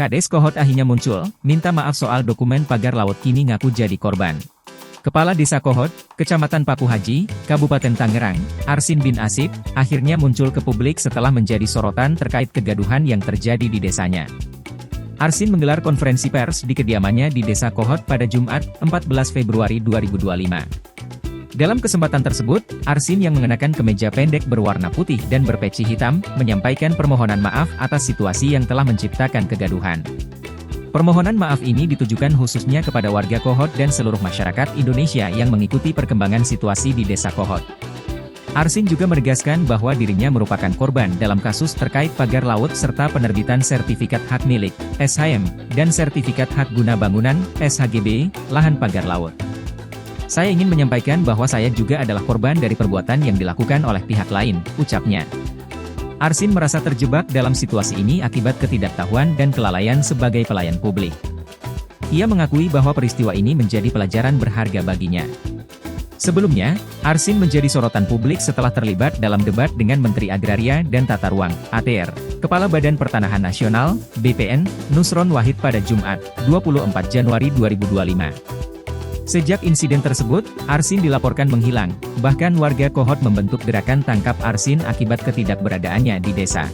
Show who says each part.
Speaker 1: Kades Kohot akhirnya muncul, minta maaf soal dokumen pagar laut kini ngaku jadi korban. Kepala Desa Kohot, Kecamatan Paku Haji, Kabupaten Tangerang, Arsin bin Asib, akhirnya muncul ke publik setelah menjadi sorotan terkait kegaduhan yang terjadi di desanya. Arsin menggelar konferensi pers di kediamannya di Desa Kohot pada Jumat, 14 Februari 2025. Dalam kesempatan tersebut, Arsin yang mengenakan kemeja pendek berwarna putih dan berpeci hitam, menyampaikan permohonan maaf atas situasi yang telah menciptakan kegaduhan. Permohonan maaf ini ditujukan khususnya kepada warga Kohot dan seluruh masyarakat Indonesia yang mengikuti perkembangan situasi di Desa Kohot. Arsin juga menegaskan bahwa dirinya merupakan korban dalam kasus terkait pagar laut serta penerbitan sertifikat hak milik, SHM, dan sertifikat hak guna bangunan, SHGB, lahan pagar laut. Saya ingin menyampaikan bahwa saya juga adalah korban dari perbuatan yang dilakukan oleh pihak lain, ucapnya. Arsin merasa terjebak dalam situasi ini akibat ketidaktahuan dan kelalaian sebagai pelayan publik. Ia mengakui bahwa peristiwa ini menjadi pelajaran berharga baginya. Sebelumnya, Arsin menjadi sorotan publik setelah terlibat dalam debat dengan Menteri Agraria dan Tata Ruang, ATR, Kepala Badan Pertanahan Nasional, BPN, Nusron Wahid pada Jumat, 24 Januari 2025. Sejak insiden tersebut, Arsin dilaporkan menghilang, bahkan warga Kohot membentuk gerakan tangkap Arsin akibat ketidakberadaannya di desa.